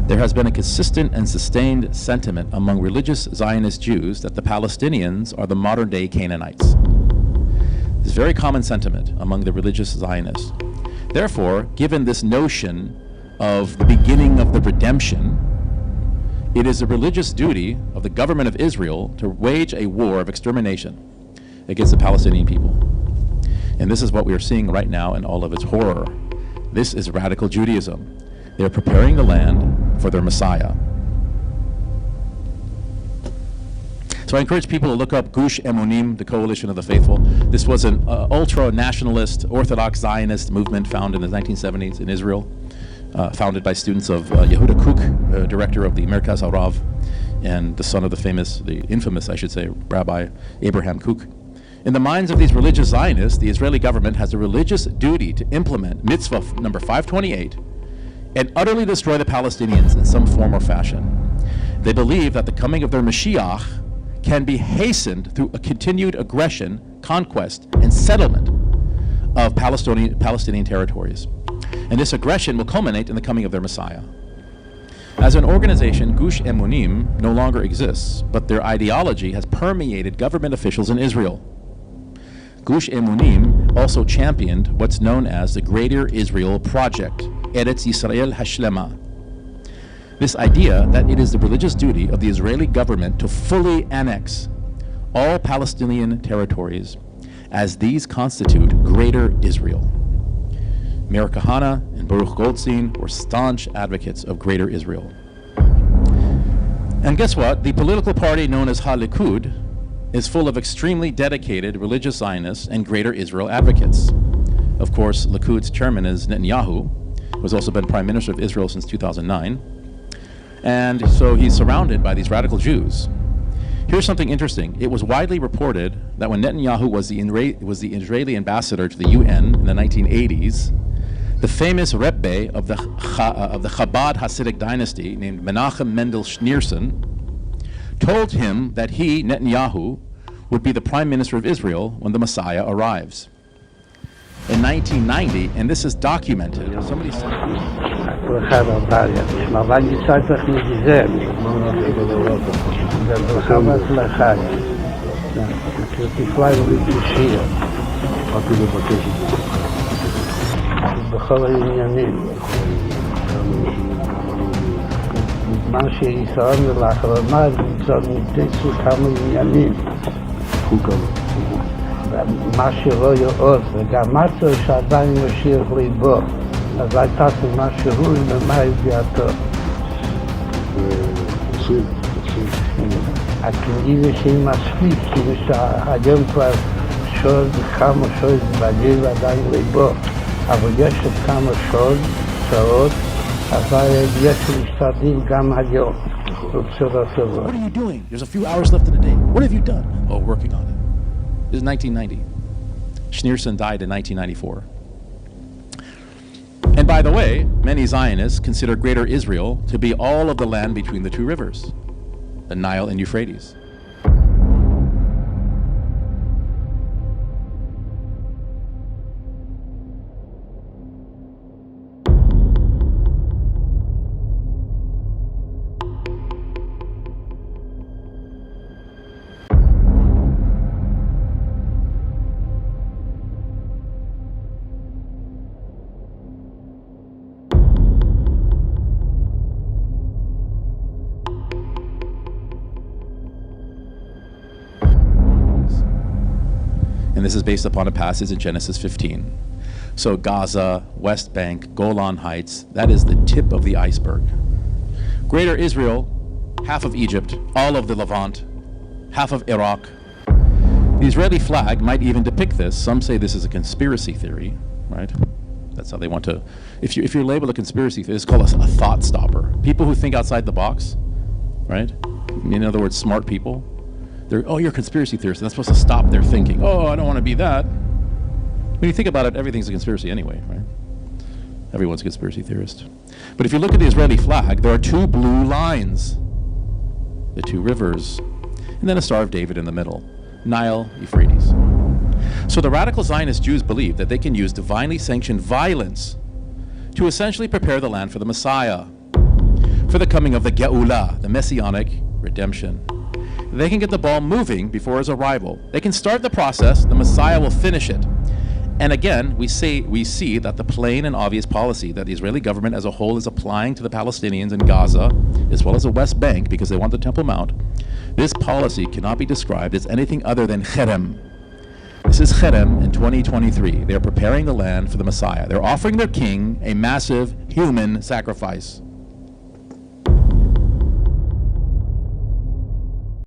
There has been a consistent and sustained sentiment among religious Zionist Jews that the Palestinians are the modern-day Canaanites. This very common sentiment among the religious Zionists. Therefore, given this notion of the beginning of the redemption, it is the religious duty of the government of Israel to wage a war of extermination against the Palestinian people. And this is what we are seeing right now in all of its horror. This is radical Judaism. They are preparing the land for their Messiah. So I encourage people to look up Gush Emunim, the Coalition of the Faithful. This was an ultra-nationalist, Orthodox Zionist movement found in the 1970s in Israel, founded by students of Yehuda Kook, director of the Merkaz Harav, and the son of the infamous, I should say, Rabbi Abraham Kook. In the minds of these religious Zionists, the Israeli government has a religious duty to implement mitzvah number 528 and utterly destroy the Palestinians in some form or fashion. They believe that the coming of their Mashiach can be hastened through a continued aggression, conquest, and settlement of Palestinian territories. And this aggression will culminate in the coming of their Messiah. As an organization, Gush Emunim no longer exists, but their ideology has permeated government officials in Israel. Gush Emunim also championed what's known as the Greater Israel Project, Eretz Yisrael Hashlema. This idea that it is the religious duty of the Israeli government to fully annex all Palestinian territories, as these constitute Greater Israel. Meir Kahane and Baruch Goldstein were staunch advocates of Greater Israel. And guess what? The political party known as Likud is full of extremely dedicated religious Zionists and Greater Israel advocates. Of course, Likud's chairman is Netanyahu, who has also been Prime Minister of Israel since 2009. And so he's surrounded by these radical Jews. Here's something interesting. It was widely reported that when Netanyahu was the Israeli ambassador to the UN in the 1980s, the famous Rebbe of the Chabad Hasidic dynasty named Menachem Mendel Schneerson told him that he, Netanyahu, would be the Prime Minister of Israel when the Messiah arrives. In 1990, and this is documented, somebody said... בכל העניינים. מה שישראל לאחרונה נמצאו כמה עניינים. מה שלא יעוד, וגם מצא שעדיין משיח ליבו. אז הייתה מה שהוא ומה הביאתו. הכנראה שהיא מספיק, כאילו שהיום כבר שוד, כמה שוד בליל ועדיין ליבו. אבל יש עוד כמה שעות, אבל יש להשתדל גם היום. What are you doing? There's a few hours left in the day. What have you done? Oh, working on it. This is 1990. Schneerson died in 1994. And by the way, many Zionists consider Greater Israel to be all of the land between the two rivers, the Nile and Euphrates. And this is based upon a passage in Genesis 15. So Gaza, West Bank, Golan Heights, that is the tip of the iceberg. Greater Israel, half of Egypt, all of the Levant, half of Iraq. The Israeli flag might even depict this. Some say this is a conspiracy theory, right? That's how they want to, if you're labeled a conspiracy theory, it's called a thought stopper. People who think outside the box, right? In other words, smart people. They're, oh, you're a conspiracy theorist. That's supposed to stop their thinking. Oh, I don't want to be that. When you think about it, everything's a conspiracy anyway, right? Everyone's a conspiracy theorist. But if you look at the Israeli flag, there are two blue lines, the two rivers, and then a Star of David in the middle, Nile, Euphrates. So the radical Zionist Jews believe that they can use divinely sanctioned violence to essentially prepare the land for the Messiah. for the coming of the Geula, the messianic redemption. They can get the ball moving before his arrival. They can start the process, the Messiah will finish it. And again, we see that the plain and obvious policy that the Israeli government as a whole is applying to the Palestinians in Gaza, as well as the West Bank, because they want the Temple Mount, this policy cannot be described as anything other than cherem. This is cherem in 2023. They are preparing the land for the Messiah. They're offering their king a massive human sacrifice.